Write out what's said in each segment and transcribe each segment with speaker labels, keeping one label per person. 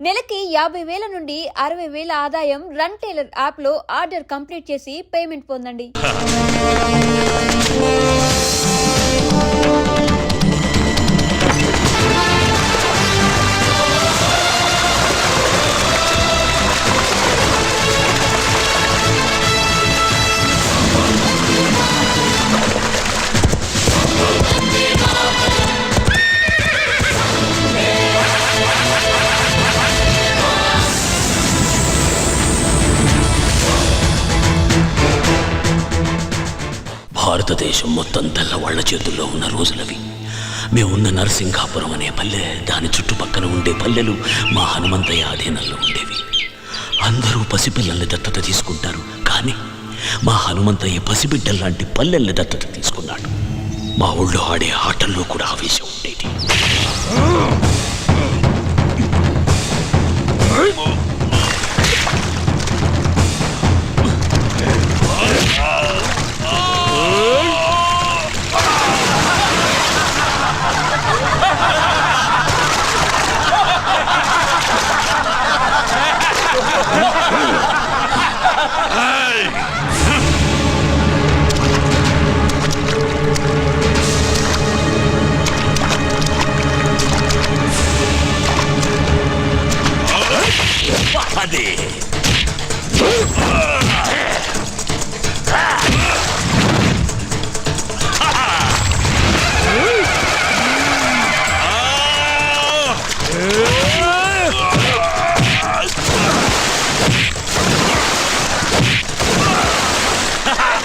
Speaker 1: నెలకి 50,000 నుండి 60,000 ఆదాయం రన్ టైలర్ యాప్లో ఆర్డర్ కంప్లీట్ చేసి పేమెంట్ పొందండి.
Speaker 2: భారతదేశం మొత్తం తెల్లవాళ్ల చేతుల్లో ఉన్న రోజులవి. మేమున్న నరసింగాపురం అనే పల్లె, దాని చుట్టుపక్కల ఉండే పల్లెలు మా హనుమంతయ్య ఆధీనంలో ఉండేవి. అందరూ పసిపిల్లల్ని దత్తత తీసుకుంటారు, కానీ మా హనుమంతయ్య పసిబిడ్డల్లాంటి పల్లెల్ని దత్తత తీసుకున్నాడు. మా ఊళ్ళో ఆడే ఆటల్లో కూడా ఆవేశం ఉండేది. అదే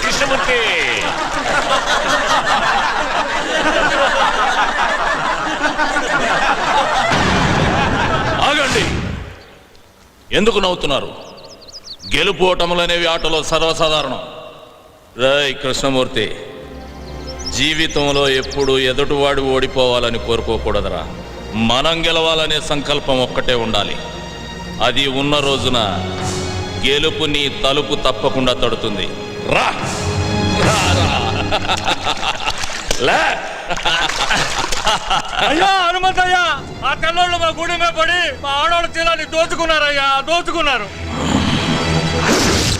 Speaker 2: కృష్ణమూర్తి, ఆగండి. ఎందుకు నవ్వుతున్నారు? గెలుపు ఓటములనేవి ఆటలో సర్వసాధారణం. రేయ్ కృష్ణమూర్తి, జీవితంలో ఎప్పుడు ఎదుటివాడు ఓడిపోవాలని కోరుకోకూడదురా. మనం గెలవాలనే సంకల్పం ఒక్కటే ఉండాలి. అది ఉన్న రోజున గెలుపు నీ తలుపు తప్పకుండా తడుతుంది. రా లే.
Speaker 3: అయ్యా హనుమంతయ్యా, ఆ కన్నోళ్ళు మా గుడి మీద పడి మా ఆడవాళ్ళ తీరాన్ని దోచుకున్నారయ్యా, దోచుకున్నారు.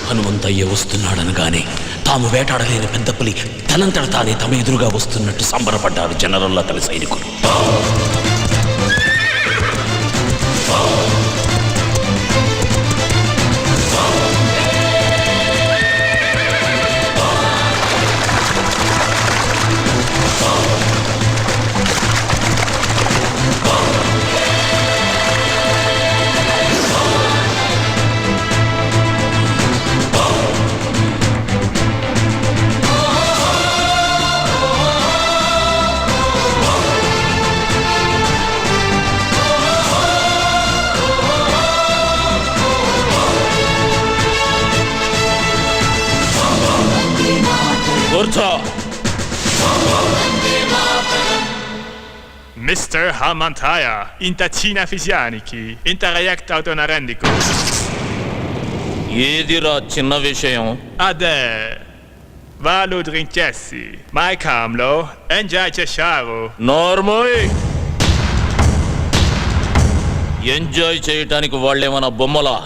Speaker 2: హనుమంతయ్య వస్తున్నాడనగానే తాము వేటాడలేని పెద్ద పులి తనంతట తానే తమ ఎదురుగా వస్తున్నట్టు సంబరపడ్డారు జనరల్లా తల సైనికులు.
Speaker 3: Mr. Hamantaya, inta Cina fisianiki, inta react autonarendico.
Speaker 2: ఏదిరా చిన్న విషయం?
Speaker 3: Ade, valu drincessi, mai camlo, enjai cesciaro.
Speaker 2: నార్మోయ్, ఎంజాయ్ చేయటానికి వాళ్ళేమన్నా బొమ్మలా?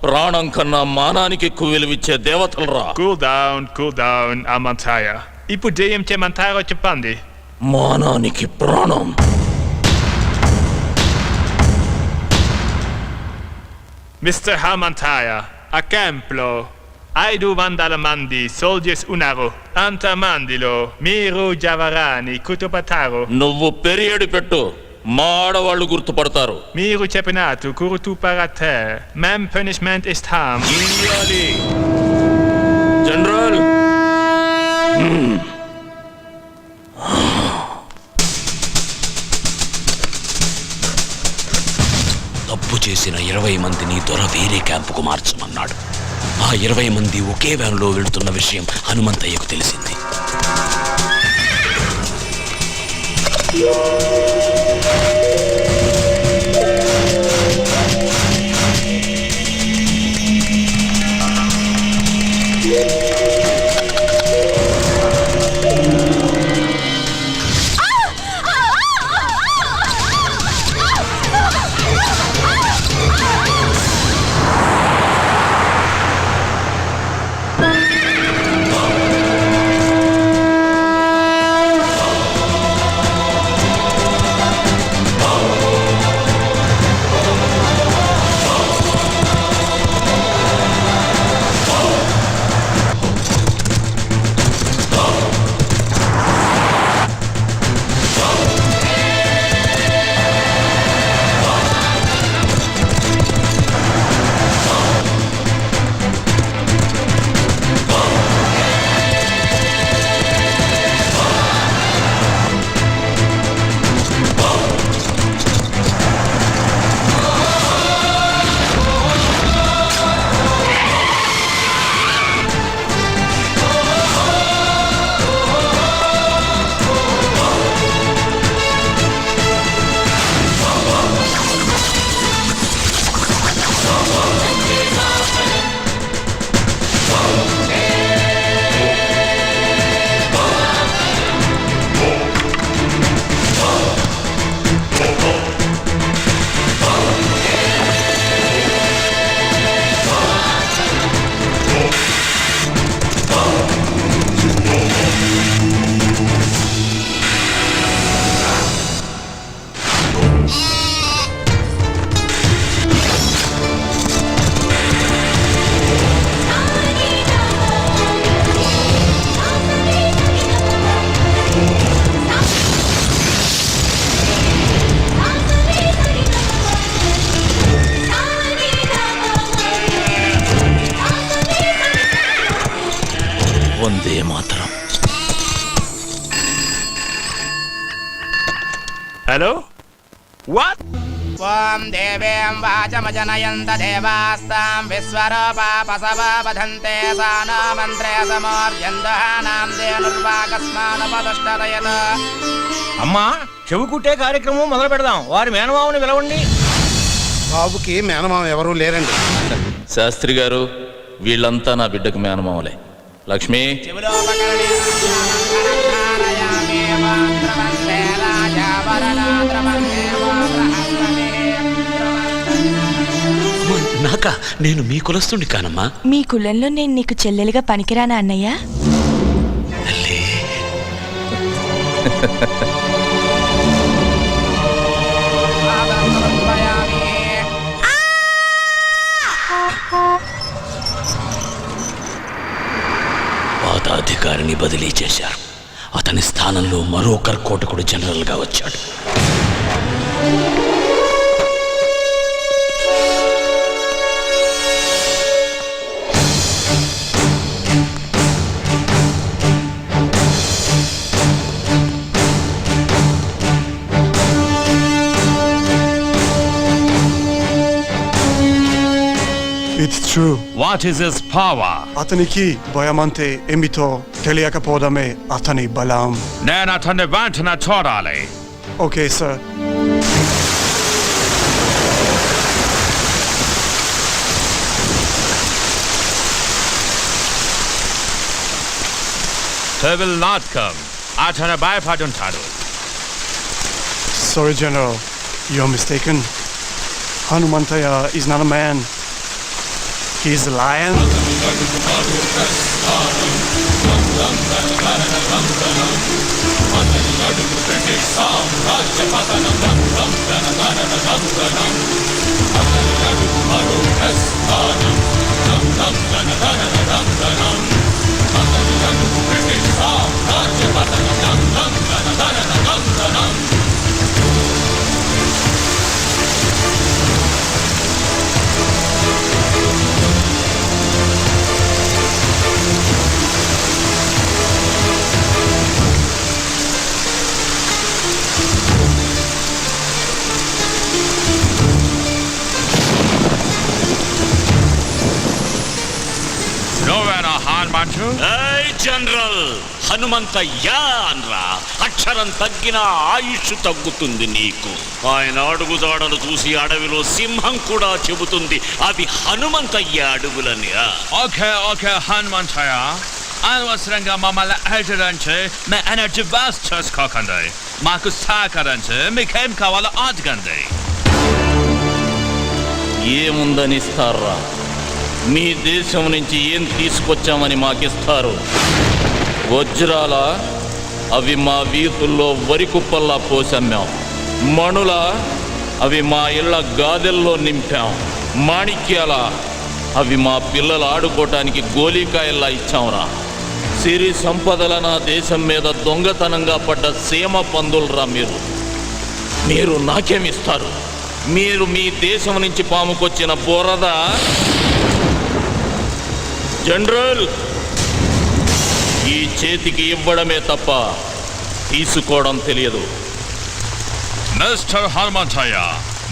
Speaker 2: ప్రాణం కన్నా మానానికి ఎక్కువ విలువిచ్చే దేవతలరా.
Speaker 3: Cool down, Hamantaya. Ipu diem ce mantaro cepandi.
Speaker 2: మానానికి ప్రాణం.
Speaker 3: Mr. Hamantaya, a templo, aidu vandalamandi, soldiers unaro, anta mandilo, miru javarani, kutupataro.
Speaker 2: నువ్వు పెరియడి పెట్టు, మా ఆడవాళ్ళు గుర్తుపడతారు.
Speaker 3: Miru cepinatu, kurutu parate, mem punishment ist ham.
Speaker 2: ఇయ్యాలి. జనరల్, తప్పు చేసిన 20 మందిని దొర వేరే క్యాంపుకు మార్చమన్నాడు. ఆ 20 మంది ఒకే వ్యాన్లో వెళుతున్న విషయం హనుమంతయ్యకు తెలిసింది.
Speaker 3: హలో వాట్
Speaker 4: ఓం దేవేం వాచమజనయంత దేవాస్తాం విశ్వరూపా పసవదంతే సానో మంత్రే సమోర్యందహానాం దేనుర్వాకస్మానపదుష్టరయత.
Speaker 3: అమ్మా చెవు కుట్టే కార్యక్రమం మొదలు పెడదాం. వారి మేనమామని పిలవండి.
Speaker 5: బాబుకి మేనమామ ఎవరూ లేరండి.
Speaker 6: శాస్త్రి గారు, వీళ్ళంతా నా బిడ్డకు మేనమామలే. లక్ష్మి,
Speaker 2: నాక నేను మీ కులస్తుని కానమ్మా.
Speaker 7: మీ కులంలో నేను నీకు చెల్లెలుగా పనికిరానా అన్నయ్య?
Speaker 2: తల్లి, పాతాధికారిని బదిలీ చేశారు. అతని స్థానంలో మరో కర్కోటకుడు జనరల్గా వచ్చాడు.
Speaker 8: It's true.
Speaker 3: What is his power?
Speaker 8: అతనికి భయమంటే ఏమిటో తెలియకపోవడమే అతని బలం.
Speaker 3: నేను అతన్ని వెంటనే చూడాలి.
Speaker 8: Okay sir.
Speaker 3: He will not come. అతను భయపడుంటాడు.
Speaker 8: Sorry, General. You're mistaken. Hanumantaya is not a man. He's a lion.
Speaker 3: నువ్వేనా హనుమంతు?
Speaker 2: ఏయ్ జనరల్, హనుమంత యా అనరా. అక్షరం తగ్గిన ఆయుష్ తగ్గుతుంది నీకు. ఆయన అడుగుదాడలు చూసి అడవిలో సింహం కూడా చెబుతుంది అది హనుమంతయ్య అడుగులని.
Speaker 3: ఓకే ఓకే హనుమంతయ్య, అనవసరంగా మమ్మల్ని హెచ్చరించి మీ ఎనర్జీ వేస్ట్ చేసుకోకండి. మాకు సహకరించి మీకేం కావాలో అడగండి.
Speaker 6: ఏముందని ఇస్తారా? మీ దేశం నుంచి ఏం తీసుకొచ్చామని మాకిస్తారు? వజ్రాల అవి మా వీధుల్లో వరి కుప్పల్లా పోసమ్మాం. మణుల అవి మా ఇళ్ళ గాదెల్లో నింపాం. మాణిక్యాల అవి మా పిల్లలు ఆడుకోవటానికి గోలీకాయల్లా ఇచ్చాంరా. సిరి సంపదల నా దేశం మీద దొంగతనంగా పడ్డ సీమ పందులరా మీరు. మీరు నాకేమిస్తారు? మీరు మీ దేశం నుంచి పాముకొచ్చిన బురద. జనరల్, ఈ చేతికి ఇవ్వడమే తప్ప తీసుకోవడం తెలియదు.
Speaker 3: మిస్టర్ హనుమంతయ్య,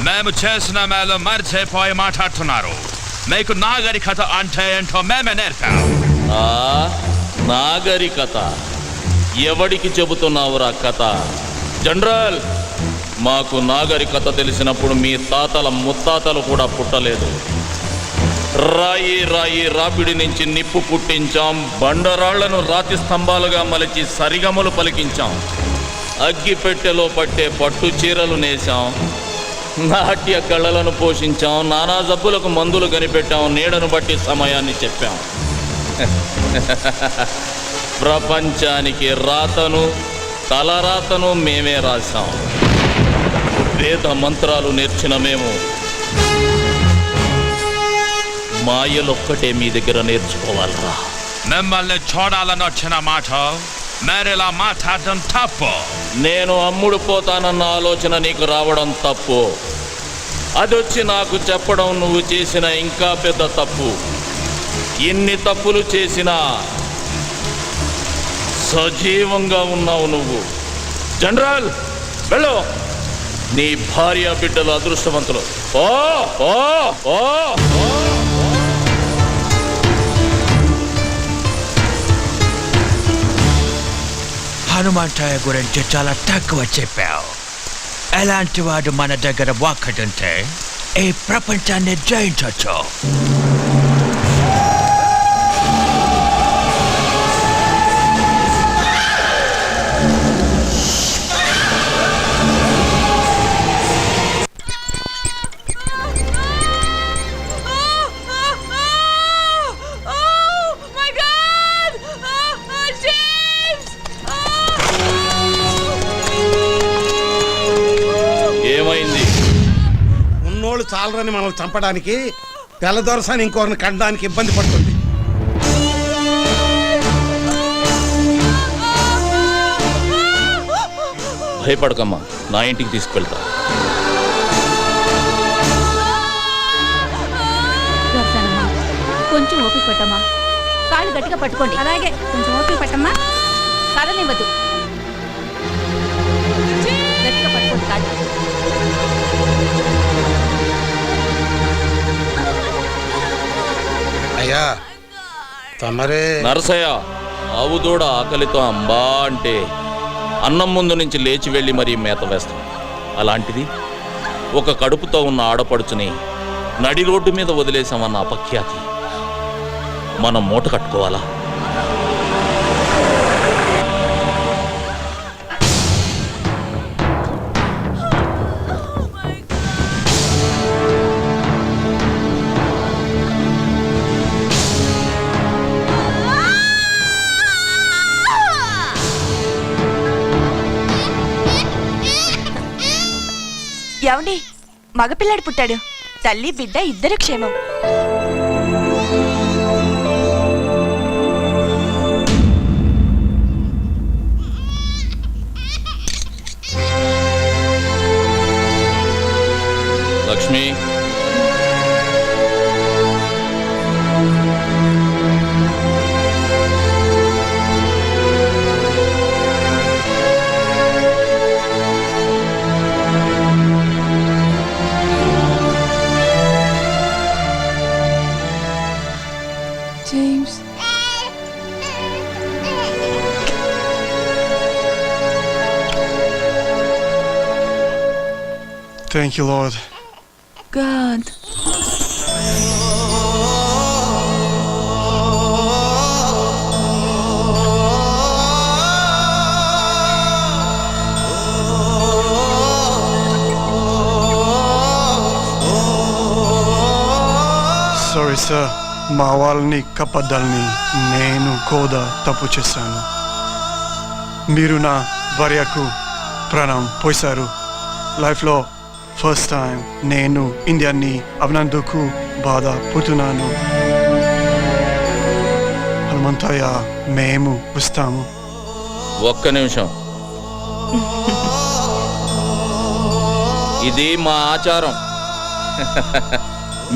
Speaker 3: మేము చేసిన మేలు మర్చిపోయి మాట్లాడుతున్నారు. మీకు నాగరికత అంటే ఏంటో మేమే నేర్పాం.
Speaker 6: ఆ నాగరికత ఎవడికి చెబుతున్నావురా కథ? జనరల్, మాకు నాగరికత తెలిసినప్పుడు మీ తాతల ముత్తాతలు కూడా పుట్టలేదు. రాయి రాయి రాపిడి నుంచి నిప్పు పుట్టించాం. బండరాళ్లను రాతి స్తంభాలుగా మలిచి సరిగమలు పలికించాం. అగ్గిపెట్టెలో పట్టే పట్టు చీరలు నేసాం. నాట్య కళలను పోషించాం. నానా జబ్బులకు మందులు కనిపెట్టాం. నీడను బట్టి సమయాన్ని చెప్పాం. ప్రపంచానికి రాతను తలరాతను మేమే రాశాం. వేద మంత్రాలు నేర్చిన మేము మాయలొక్కటే మీ దగ్గర నేర్చుకోవాలరా.
Speaker 3: మిమ్మల్ని చూడాలని వచ్చిన మాట మేరేలా మాట్లాడడం తప్పు.
Speaker 6: నేను అమ్ముడు పోతానన్న ఆలోచన నీకు రావడం తప్పు. అదొచ్చి నాకు చెప్పడం నువ్వు చేసిన ఇంకా పెద్ద తప్పు. ఎన్ని తప్పులు చేసినా సజీవంగా ఉన్నావు నువ్వు. జనరల్, వెళ్ళు. నీ భార్య బిడ్డలు అదృష్టవంతులు. ఓ ఓ ఓ ఓ.
Speaker 3: హనుమంతయ్య గురించి చాలా తక్కువ చెప్పావు. ఎలాంటి వాడు మన దగ్గర ఒక్కడుంటే ఈ ప్రపంచాన్ని జయించవచ్చు.
Speaker 6: ఏమైంది?
Speaker 5: ఉన్నోళ్ళు చాలరని మనల్ని చంపడానికి తెల్లదొరసాని ఇంకొకరిని కనడానికి ఇబ్బంది పడుతుంది.
Speaker 6: భయపడకమ్మా, నా ఇంటికి తీసుకెళ్తా.
Speaker 1: కొంచెం ఓపిక పట్టమ్మా. కాళ్ళు గట్టిగా పట్టుకోండి. అలాగే కొంచెం ఓపిక పట్టమ్మా. కదనివ్వద్దు. గట్టిగా పట్టుకోండి కాళ్ళు.
Speaker 5: అయ్యా తమరే
Speaker 6: నరసయ్య, ఆవు దూడ ఆకలితో అంబా అంటే అన్నం ముందు నుంచి లేచి వెళ్ళి మరీ మేత వేస్తాం. అలాంటిది ఒక కడుపుతో ఉన్న ఆడపడుచుని నడి రోడ్డు మీద వదిలేసామన్న అపఖ్యాతి మనం మూట కట్టుకోవాలా?
Speaker 7: ఏమండి, మగపిల్లాడు పుట్టాడు. తల్లి బిడ్డ ఇద్దరు క్షేమం.
Speaker 6: Lakshmi,
Speaker 7: James.
Speaker 8: Thank you, Lord.
Speaker 7: God.
Speaker 8: Sorry, sir. మా వాళ్ళని కప్పద్దాలని నేను కూడా తప్పు చేశాను. మీరు నా భార్యకు ప్రాణం పోశారు. లైఫ్లో ఫస్ట్ టైం నేను ఇండియాని అవినందుకు బాధపడుతున్నాను. హనుమంతయ్య, మేము వస్తాము.
Speaker 6: ఒక్క నిమిషం. ఇది మా ఆచారం.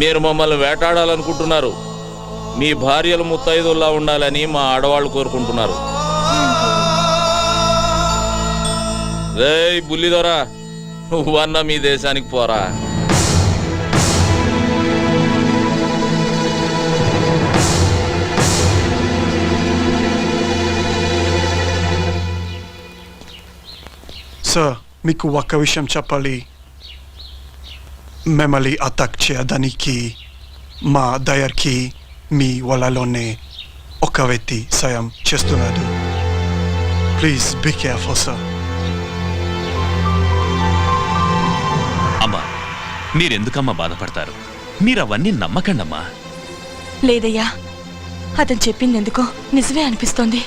Speaker 6: మీరు మమ్మల్ని వేటాడాలనుకుంటున్నారు. మీ భార్యలు ముత్తైదుల్లా ఉండాలని మా ఆడవాళ్ళు కోరుకుంటున్నారు. రేయ్ బుల్లిదొరా, నువ్వన్నా మీ దేశానికి పోరా.
Speaker 8: సార్, మీకు ఒక్క విషయం చెప్పాలి. మిమ్మల్ని అటాక్ చేయడానికి మా దయర్కి మీ వాళ్ళలోనే ఒక వ్యక్తి సాయం చేస్తున్నాడు. Please be careful sir.
Speaker 3: అమ్మా, మీరెందుకమ్మా బాధపడతారు? మీరవన్నీ నమ్మకండమ్మా.
Speaker 7: లేదయ్యా, అతను చెప్పింది ఎందుకో నిజమే అనిపిస్తోంది.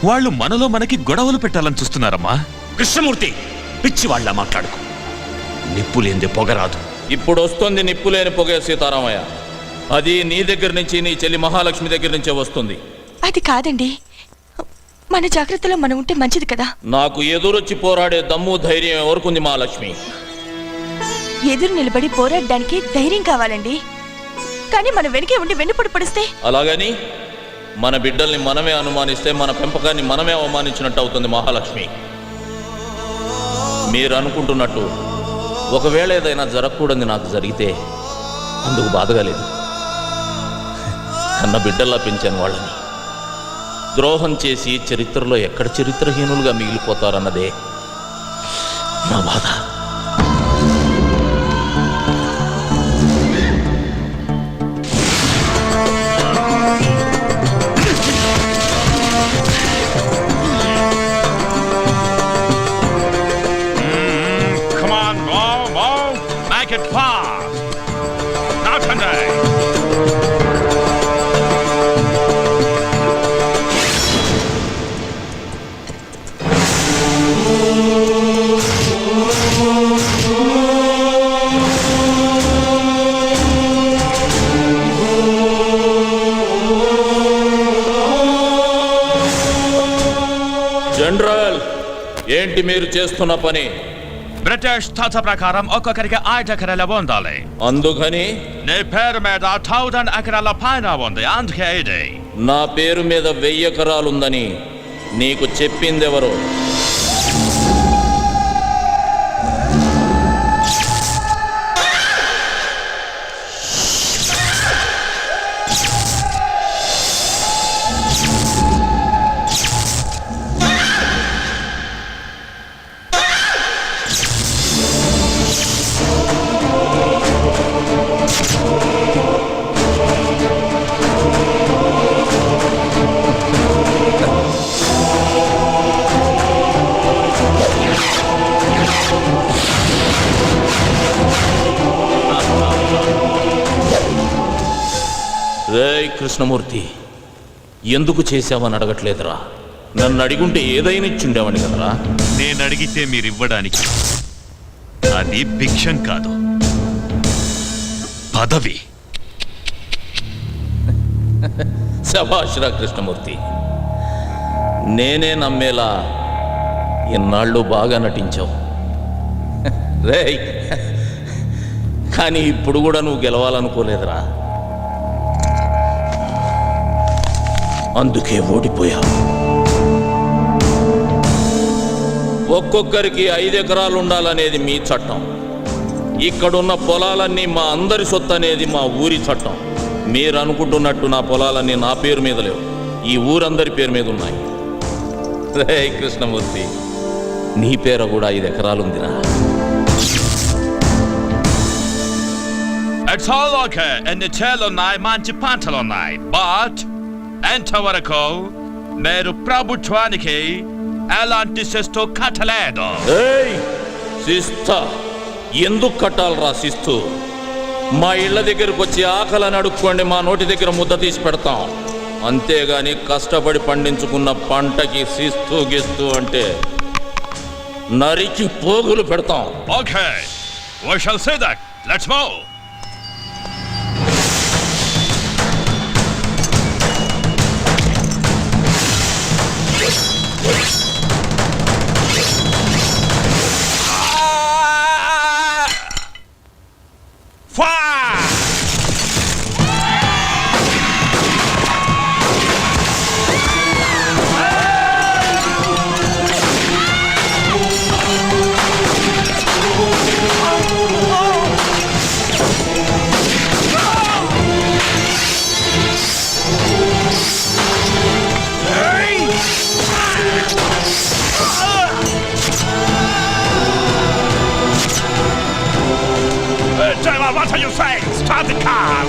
Speaker 3: వాళ్ళు మనలో మనకి గొడవలు పెట్టాలని చూస్తున్నారమ్మా.
Speaker 2: కృష్ణమూర్తి, పిచ్చి వాళ్ళ మాట్లాడుకో. నిప్పు లేనిదే పొగరాదు.
Speaker 6: ఇప్పుడు వస్తుంది నిప్పులేని పొగే సీతారామయ్య. అది నీ దగ్గర నుంచి, నీ చెల్లి మహాలక్ష్మి దగ్గర నుంచే వస్తుంది.
Speaker 7: అది కాదండి, మన జాగ్రత్తలో మనం ఉంటే మంచిది కదా.
Speaker 6: నాకు ఎదురొచ్చి పోరాడే దమ్ము ధైర్యం ఎవరుకుంది మహాలక్ష్మి?
Speaker 7: ఎదురు నిలబడి పోరాడడానికి ధైర్యం కావాలండి. కానీ మనం వెనకే ఉండి వెన్నుపడి పడిస్తే?
Speaker 6: అలాగని మన బిడ్డల్ని మనమే అనుమానిస్తే మన పెంపకాన్ని మనమే అవమానించినట్టు అవుతుంది మహాలక్ష్మి. మీరు అనుకుంటున్నట్టు ఒకవేళ ఏదైనా జరగకూడదు నాకు జరిగితే అందుకు బాధగా లేదు. కన్న బిడ్డల్లా పెంచాను వాళ్ళని. ద్రోహం చేసి చరిత్రలో ఎక్కడ చరిత్రహీనులుగా మిగిలిపోతారన్నదే నా బాధ.
Speaker 3: Come on, move. Make it fast. Now, Sunday.
Speaker 6: General, ఏంటి మీరు చేస్తున్న పని?
Speaker 3: బ్రిటిష్ తాత ప్రకారం ఒక్కొక్కరికి 5 ఎకరాల ఉండాలి.
Speaker 6: అందుకని
Speaker 3: నీ పేరు మీద 1000 ఎకరాల పైన ఉంది. అందుకే ఇది.
Speaker 6: నా పేరు మీద 1000 ఎకరాలుందని నీకు చెప్పిందెవరు? రేయ్ కృష్ణమూర్తి, ఎందుకు చేశావని అడగట్లేదురా. నన్ను అడిగుంటే ఏదైనా ఇచ్చుండేవాడిని కదరా.
Speaker 3: నేను అడిగితే మీరు ఇవ్వడానికి అది భిక్షం కాదు, పదవి.
Speaker 6: శభాష్రా కృష్ణమూర్తి, నేనే నమ్మేలా ఇన్నాళ్ళు బాగా నటించావు. రేయ్, కానీ ఇప్పుడు కూడా నువ్వు గెలవాలనుకోలేదురా. అందుకే ఓడిపోయావు. ఒక్కొక్కరికి 5 ఎకరాలు ఉండాలనేది మీ చట్టం. ఇక్కడున్న పొలాలన్నీ మా అందరి సొత్తు అనేది మా ఊరి చట్టం. మీరు అనుకుంటున్నట్టు నా పొలాలన్నీ నా పేరు మీద లేవు, ఈ ఊరందరి పేరు మీద ఉన్నాయి. రే కృష్ణమూర్తి, నీ పేరు కూడా 5 ఎకరాలు ఉందిరా.
Speaker 3: It's all okay. ఎన్ని చేలున్నాయి, మంచి పంటలున్నాయి. బట్ ఎంతవరకు మీరు ప్రభుత్వానికి ఎలాంటి శిస్తు కట్టలేదు.
Speaker 6: శిస్తా ఎందుకు కట్టాలరా? శిస్తు మా ఇళ్ల దగ్గరకు వచ్చి ఆకలని అడుక్కోండి, మా నోటి దగ్గర ముద్ద తీసి పెడతాం. అంతేగాని కష్టపడి పండించుకున్న పంటకి శిస్తు గిస్తు అంటే నరికి పోగులు పెడతాం.
Speaker 3: Okay, we shall see that. Let's move. Fire! Driver, what are you saying? Start the car!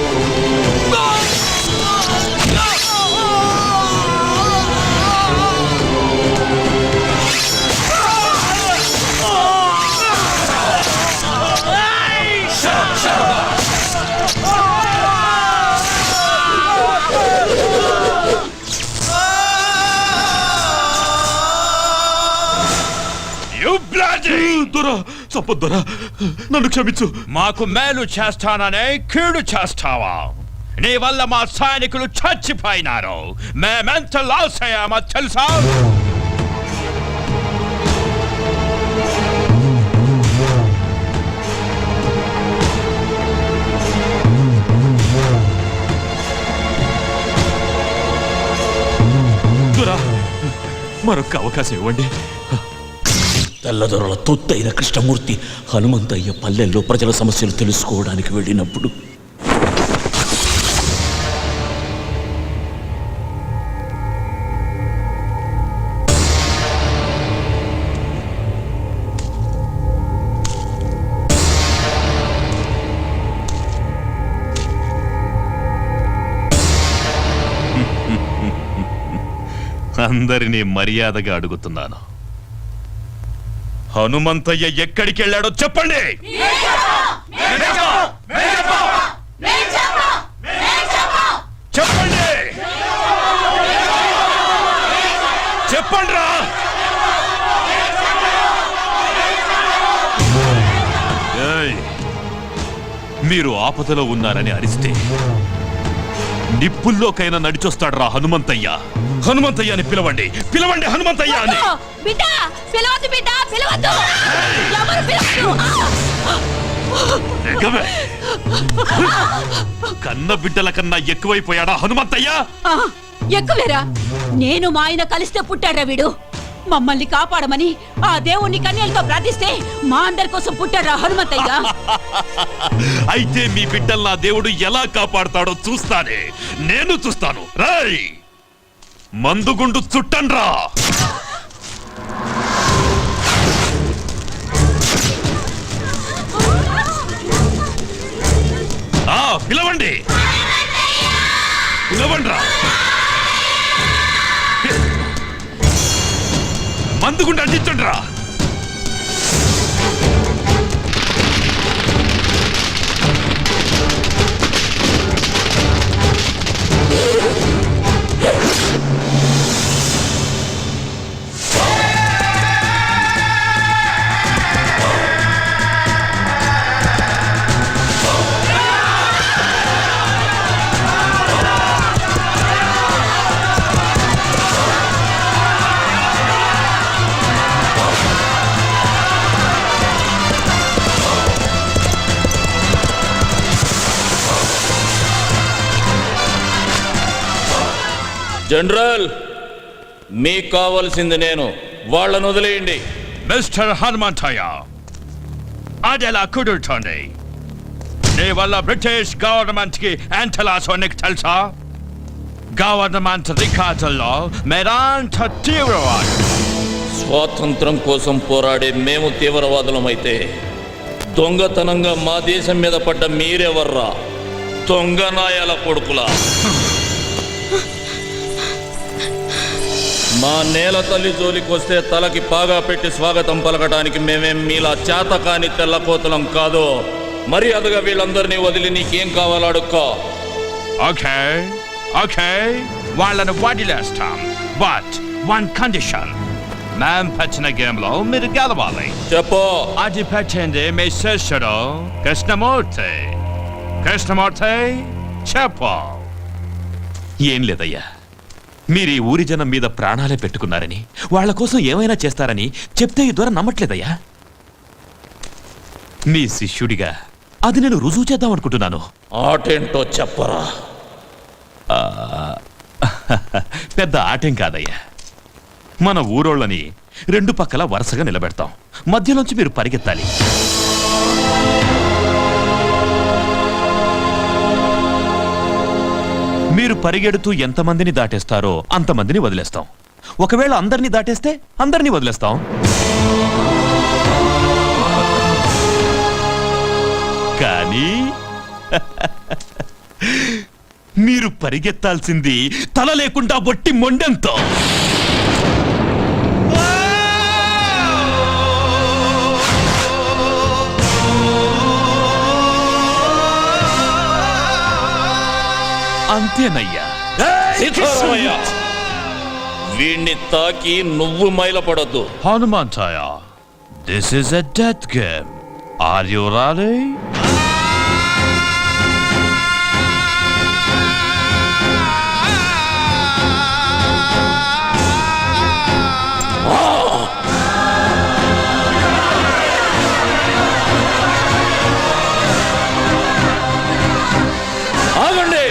Speaker 3: You bloody!
Speaker 9: దొరా, సంపద్దొరా, నన్ను క్షమించు.
Speaker 3: మాకు మేలు చేస్తాననే కీడు చేస్తావా? నీ వల్ల మా సైనికులు చచ్చిపోయినారు. మేమెంత లాస్ అయ్యామో తెలుసా?
Speaker 9: దొరా, మరొక అవకాశం ఇవ్వండి.
Speaker 2: తెల్లదొరల తొత్తైన కృష్ణమూర్తి హనుమంతయ్య పల్లెల్లో ప్రజల సమస్యలు తెలుసుకోవడానికి వెళ్ళినప్పుడు
Speaker 9: అందరినీ మర్యాదగా అడుగుతున్నాను, హనుమంతయ్య ఎక్కడికి వెళ్ళాడో చెప్పండి. చెప్పండి, చెప్పండిరా. ఏయ్, మీరు ఆపదలో ఉన్నారని అరిస్తే నిప్పుల్లోకైనా నడిచొస్తాడ్రా హనుమంతయ్య. హనుమంతయ్య అని పిలవండి, పిలవండి హనుమంతయ్య అని. ఎగవే. కన్న బిడ్డల కన్నా ఎక్కువైపోయాడా హనుమంతయ్య?
Speaker 7: ఎక్కువేరా, నేను మా ఆయన కలిస్తే పుట్టాడ్రా వీడు. మమ్మల్ని కాపాడమని ఆ దేవుణ్ణి కన్యలతో ప్రార్థిస్తే మా అందరి కోసం పుట్టాడ్రా హనుమంతయ్య.
Speaker 9: అయితే మీ బిడ్డల్ని ఆ దేవుడు ఎలా కాపాడతాడో చూస్తానే, నేను చూస్తాను. రై మందుగుండు చుట్టండ్రా. పిలవండి, పిలవండ్రా. మందుగుండు అందించండ్రా.
Speaker 6: జనరల్, మీకు కావాల్సింది నేను, వాళ్ళను వదిలేయండి.
Speaker 3: మిస్టర్ హనుమంతయ్య, అదెలా కుదురుతోంది? నీ వల్ల బ్రిటిష్ గవర్నమెంట్ కి ఎంత లాసో నీకు తెలుసా? గవర్నమెంట్ రికార్డుల్లో మీరంత తీవ్రవాదు.
Speaker 6: స్వాతంత్రం కోసం పోరాడే మేము తీవ్రవాదులమైతే దొంగతనంగా మా దేశం మీద పడ్డ మీరెవర్రా దొంగనాయాల కొడుకులా? మా నేల తల్లి జోలికొస్తే తలకి పాగా పెట్టి స్వాగతం పలకడానికి మేమేం మీలా చేతకాని తెల్లకోతలం కాదు. మర్యాదగా వీళ్ళందరినీ వదిలి నీకేం కావాలో అడుక్కో.
Speaker 3: ఓకే ఓకే, వాళ్ళను వదిలేస్తాం. బట్ వన్ కండిషన్, మేం పెట్టిన గేమ్ లో మీరు గెలవాలి.
Speaker 6: చెప్పు.
Speaker 3: అది పెట్టింది మీ శిష్యుడు కృష్ణమూర్తి. కృష్ణమూర్తి చెప్పు.
Speaker 9: ఏం లేదయ్యా, మీరు ఈ ఊరి జనం మీద ప్రాణాలే పెట్టుకున్నారని, వాళ్ళ కోసం ఏమైనా చేస్తారని చెప్తే ఈ ద్వారా నమ్మట్లేదయ్యా. మీ శిష్యుడిగా అది నేను రుజువు చేద్దాం అనుకుంటున్నాను.
Speaker 6: ఆటేంటో చెప్పరా.
Speaker 9: పెద్ద ఆటేం కాదయ్యా. మన ఊరోళ్ళని రెండు పక్కల వరుసగా నిలబెడతాం, మధ్యలోంచి మీరు పరిగెత్తాలి. మీరు పరిగెడుతూ ఎంతమందిని దాటేస్తారో అంతమందిని వదిలేస్తాం. ఒకవేళ అందరినీ దాటేస్తే అందరినీ వదిలేస్తాం. కానీ మీరు పరిగెత్తాల్సింది తల లేకుండా బొట్టి మొండెంతో. అంతేనయ్యా.
Speaker 6: వీణ్ణి తాకి నువ్వు మైలపడద్దు.
Speaker 3: Hanumanthaiah, this is a death game. Are you ready?
Speaker 6: ఆగండి.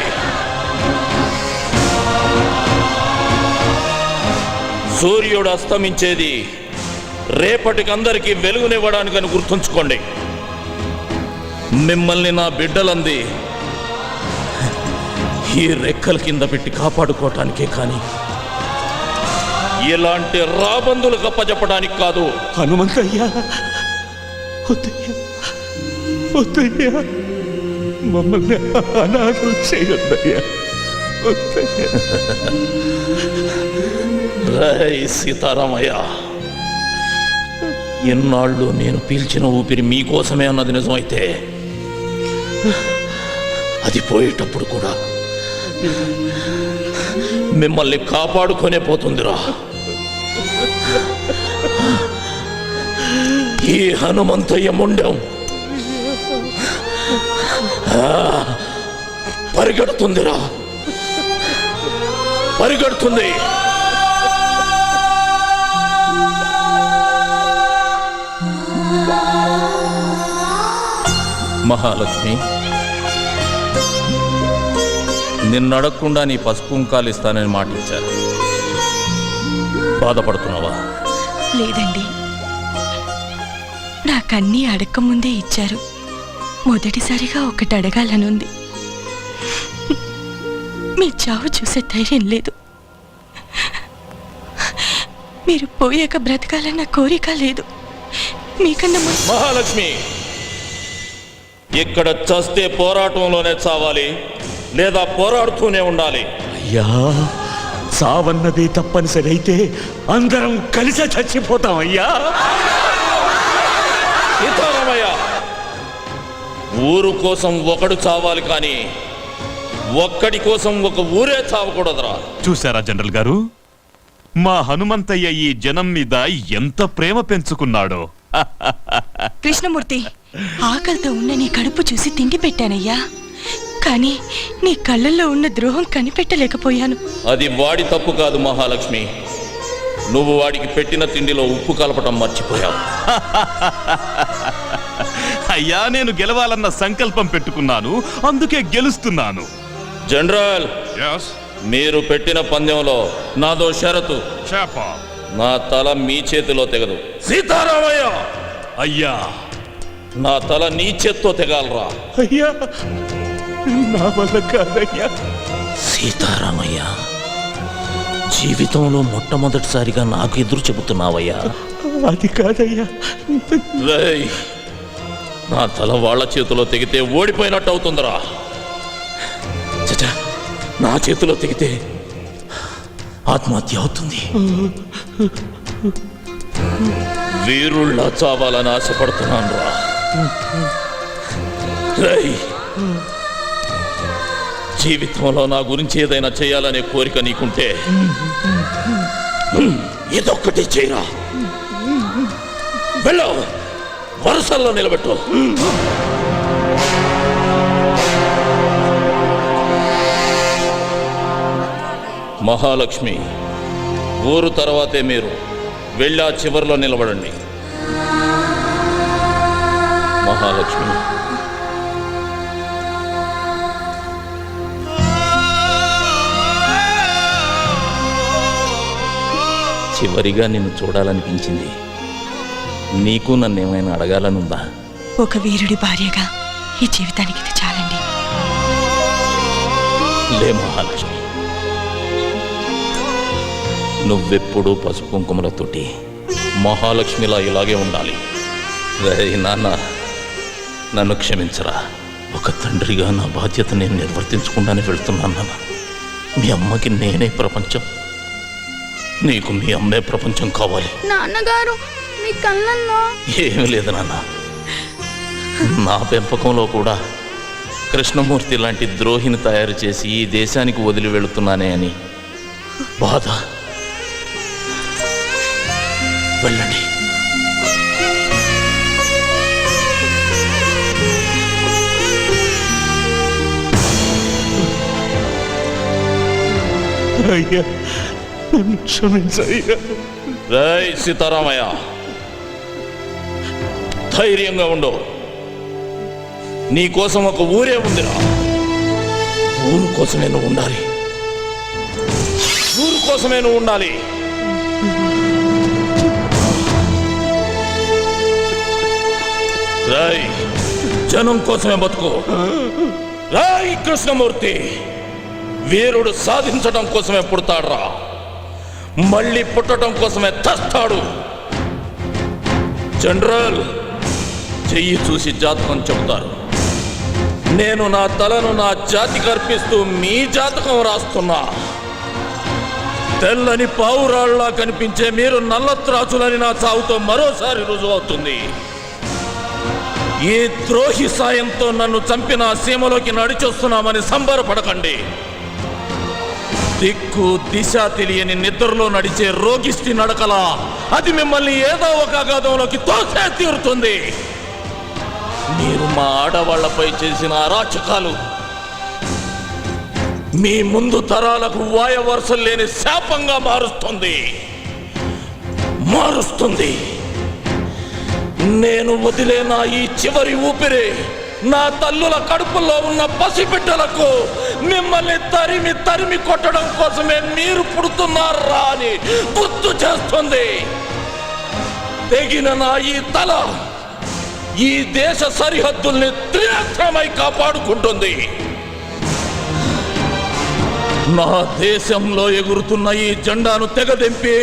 Speaker 6: సూర్యుడు అస్తమించేది రేపటికి అందరికీ వెలుగునివ్వడానికని గుర్తుంచుకోండి. మిమ్మల్ని నా బిడ్డలంది ఈ రెక్కల కింద పెట్టి కాపాడుకోవటానికే కానీ ఇలాంటి రాబందులు గప్పచెప్పడానికి కాదు.
Speaker 9: హనుమంతయ్యా, వద్దయ్యా, వద్దయ్యా, మమ్మల్ని అనాథలు చేయొద్దయ్యా, వద్దయ్యా.
Speaker 6: రై సీతారామయ్య, ఎన్నాళ్ళు నేను పీల్చిన ఊపిరి మీకోసమే అన్నది నిజమైతే అది పోయేటప్పుడు కూడా మిమ్మల్ని కాపాడుకొనే పోతుందిరా. ఈ హనుమంతయ్య ముండం పరిగెడుతుందిరా, పరిగెడుతుంది. మహాలక్ష్మి, నిన్నడగకుండా నీ పసుపు కుంకాలు ఇస్తానని మాట ఇచ్చారు. బాధపడుతున్నావా?
Speaker 10: లేదండి, నాకన్నీ అడగకముందే ఇచ్చారు. మొదటిసారిగా ఒకటి అడగాలనుంది. మీ చావు చూసే ధైర్యం లేదు. మీరు పోయాక బ్రతకాలన్న కోరిక లేదు. మీకన్నా
Speaker 6: మహాలక్ష్మి, ఇక్కడ చస్తే పోరాటంలోనే చావాలి, లేదా పోరాడుతూనే ఉండాలి.
Speaker 9: అయ్యా, చావన్నది తప్పనిసరి అయితే అందరం కలిసే చచ్చిపోతాం అయ్యా.
Speaker 6: సీతారామయ్య, ఊరు కోసం ఒకడు చావాలి కానీ ఒక్కడి కోసం ఒక ఊరే చావకూడదురా.
Speaker 9: చూసారా జనరల్ గారు, మా హనుమంతయ్య ఈ జనం మీద ఎంత ప్రేమ పెంచుకున్నాడో.
Speaker 10: కృష్ణమూర్తి, ఆకలితో ఉన్న నీ కడుపు చూసి తిండి పెట్టానయ్యా, కానీ నీ కళ్ళల్లో ఉన్న ద్రోహం కనిపెట్టలేకపోయాను.
Speaker 6: అది వాడి తప్పు కాదు మహాలక్ష్మి, నువ్వు వాడికి పెట్టిన తిండిలో ఉప్పు కలపటం మర్చిపోయావు.
Speaker 9: అయ్యా, నేను గెలవాలన్న సంకల్పం పెట్టుకున్నాను, అందుకే గెలుస్తున్నాను.
Speaker 6: జనరల్, మీరు పెట్టిన పందెంలో నాదో షరతు. నా తల మీ చేతిలో తెగదు. సీతారామయ్య,
Speaker 9: అయ్యా,
Speaker 6: నా తల నీ చేత్తో తెగాలరా.
Speaker 9: అయ్యా, నా వల్ల కాదయ్యా.
Speaker 6: సీతారామయ్య, జీవితంలో మొట్టమొదటిసారిగా నాకు ఎదురు చెబుతున్నావయ్యా.
Speaker 9: అది కాదయ్యా.
Speaker 6: రేయ్, నా తల వాళ్ళ చేతిలో తెగితే ఓడిపోయినట్టు అవుతుందిరా. చచా, నా చేతిలో తెగితే ఆత్మహత్య అవుతుంది. వీరుళ్ళ చావాలని ఆశపడుతున్నాను రా. రేయ్, జీవితంలో నా గురించి ఏదైనా చేయాలనే కోరిక నీకుంటే ఇదొక్కటి చేయరా. వెళ్ళు, వరుసల్లో నిలబెట్టు. మహాలక్ష్మి, ఊరు తర్వాతే మీరు వెళ్ళి ఆ చివరిలో నిలబడండి. మహాలక్ష్మి, చివరిగా నిన్ను చూడాలనిపించింది. నీకు నన్నేమైనా అడగాలనుందా?
Speaker 10: ఒక వీరుడి భార్యగా ఈ జీవితానికి ఇది చాలండి.
Speaker 6: లే మహాలక్ష్మి, నువ్వెప్పుడూ పసుపు కుంకుమలతోటి మహాలక్ష్మిలా ఇలాగే ఉండాలి. నాన్న, నన్ను క్షమించరా. ఒక తండ్రిగా నా బాధ్యత నేను నిర్వర్తించకుండానే వెళ్తున్నాను నాన్న. మీ అమ్మకి నేనే ప్రపంచం, నీకు మీ అమ్మే ప్రపంచం కావాలి.
Speaker 10: నాన్నగారు, మీ కళ్ళల్లో
Speaker 6: ఏమీ లేదు నాన్న. నా పెంపకంలో కూడా కృష్ణమూర్తి లాంటి ద్రోహిని తయారు చేసి ఈ దేశానికి వదిలి వెళుతున్నానే అని బాధ. వెళ్ళండి.
Speaker 9: అయ్యా, నన్ను క్షమించయ్యా.
Speaker 6: రై సీతారామయ్య, ధైర్యంగా ఉండు. నీకోసం ఒక ఊరే ఉందిరా. ఊరు కోసమే నువ్వు ఉండాలి, ఊరు కోసమే నువ్వు ఉండాలి. రాయ్ జనం కోసమే బతుకు. రాయ్ కృష్ణమూర్తి, వీరుడు సాధించడం కోసమే పుడతాడ్రా, మళ్ళీ పుట్టడం కోసమే తెస్తాడు. జనరల్, చెయ్యి చూసి జాతకం చెబుతారు. నేను నా తలను నా జాతికి అర్పిస్తూ మీ జాతకం రాస్తున్నా. తెల్లని పావురాళ్లా కనిపించే మీరు నల్లత్రాచులని నా చావుతో మరోసారి రుజువవుతుంది. ఈ ద్రోహి సాయంతో నన్ను చంపిన సీమలోకి నడిచొస్తున్నామని సంబరపడకండి. దిక్కు దిశ తెలియని నిద్రలో నడిచే రోగిష్టి నడకలా అది మిమ్మల్ని ఏదో ఒక అగాధంలోకి తోసే తీరుతుంది. మీరు మా ఆడవాళ్లపై చేసిన అరాచకాలు మీ ముందు తరాలకు వాయవరుసలు లేని శాపంగా మారుస్తుంది. నేను వదిలేనా ఈ చివరి ఊపిరి నా తల్లుల కడుపులో ఉన్న పసిబిడ్డలకు మిమ్మల్ని తరిమి తరిమి కొట్టడం కోసమే మీరు పుడుతున్నారా అని గుర్తు చేస్తుంది. తెగిన నా ఈ తల ఈ దేశ సరిహద్దుల్ని త్రినేత్రమై కాపాడుకుంటుంది. నా దేశంలో ఎగురుతున్న ఈ జెండాను తెగదెంపి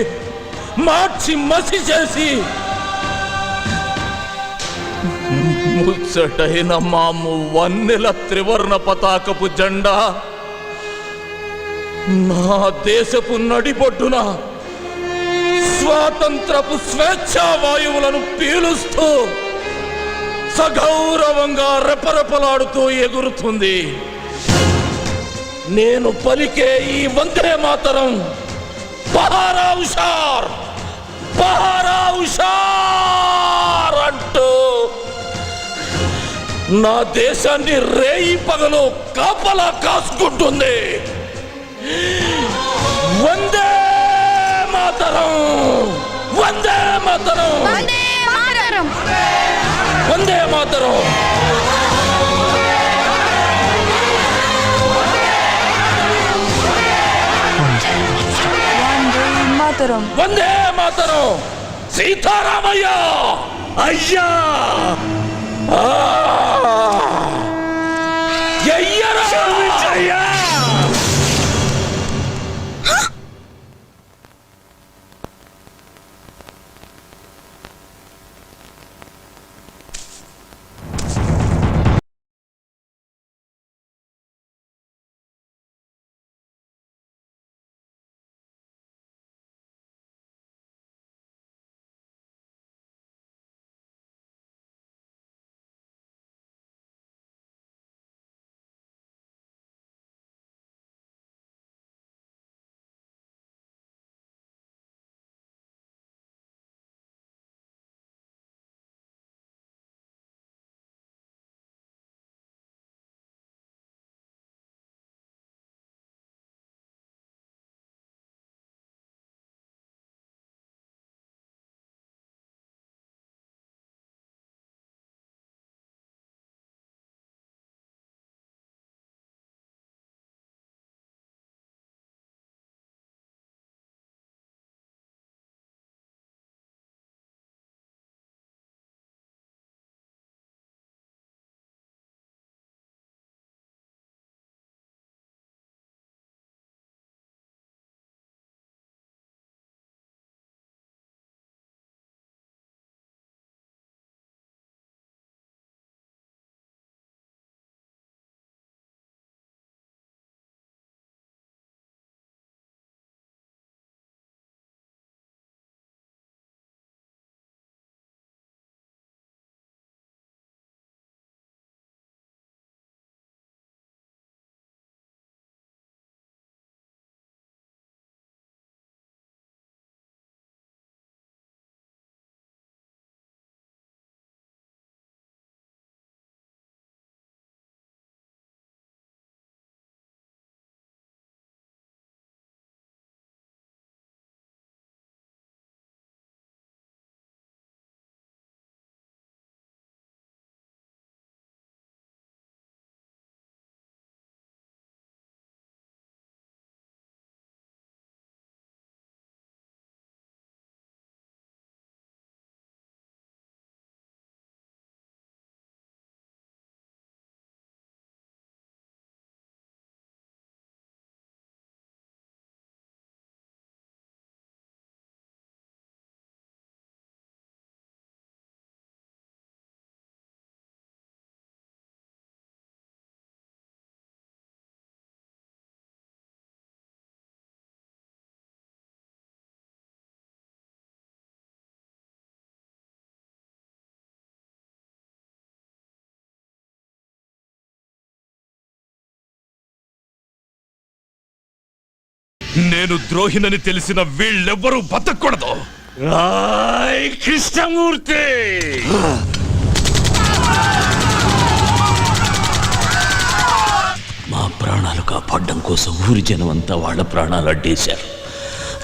Speaker 6: మార్చి మసి చేసి ముచ్చటైన మాము వన్నెల త్రివర్ణ పతాకపు జెండా నా దేశపు నడిబొడ్డున స్వాతంత్రపు స్వేచ్ఛా వాయువులను పీలుస్తూ సగౌరవంగా రెపరెపలాడుతూ ఎగురుతుంది. నేను పలికే ఈ వందే మాతరం పహారా హుషార్, పహారా హుషార్ అంటూ నా దేశాన్ని రేయి పగలు కాపలా కాసుకుంటుంది. వందే మాతరం, వందే మాతరం, వందే మాతరం. వందే మాతరం. సీతారామయ్య అయ్యా, అయ్యరా.
Speaker 9: నేను ద్రోహినని తెలిసిన వీళ్ళెవ్వరూ బతకూడదు.
Speaker 2: కృష్ణమూర్తి మా ప్రాణాలు కాపాడడం కోసం ఊరి జనం అంతా వాళ్ళ ప్రాణాలు అడ్డేశారు.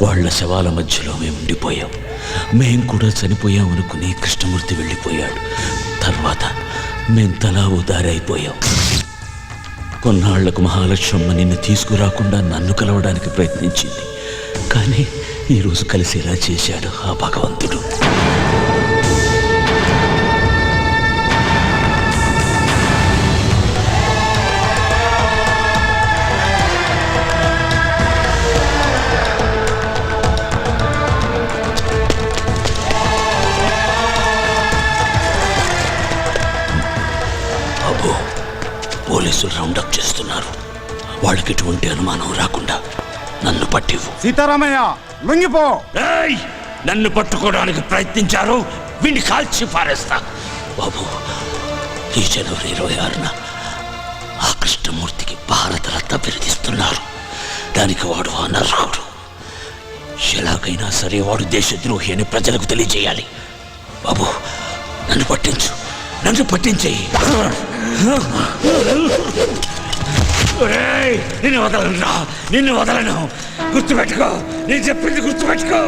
Speaker 2: వాళ్ళ శవాల మధ్యలో మేము ఉండిపోయాం. మేం కూడా చనిపోయాం అనుకుని కృష్ణమూర్తి వెళ్ళిపోయాడు. తర్వాత మేం తలా ఉదారైపోయాం. కొన్నాళ్లకు మహాలక్ష్మమ్మ నిన్ను తీసుకురాకుండా నన్ను కలవడానికి ప్రయత్నించింది. కానీ ఈరోజు కలిసేలా చేశాడు ఆ భగవంతుడు. అబ్బో, పోలీసులు రౌండప్ చేస్తున్నారు. వాళ్ళకి ఎటువంటి అనుమానం రాకుండా నన్ను పట్టివు.
Speaker 5: సీతారామయ్య లొంగిపో.
Speaker 2: ఏయ్! నన్ను పట్టుకోవడానికి ప్రయత్నించారు, వీడిని కాల్చి పారేస్తా. బాబు, ఈ జనవరి 26న ఆ కృష్ణమూర్తికి భారతరత్న బిరుదిస్తున్నారు. దానికి వాడు అనర్హుడు. ఎలాగైనా సరే వాడు దేశద్రోహి అని ప్రజలకు తెలియజేయాలి. బాబు, నన్ను పట్టించు, నన్ను పట్టించేయి. నిన్ను వదలను రా, నిన్ను వదలను. గుర్తుపెట్టుకో, నేను చెప్పింది గుర్తుపెట్టుకో.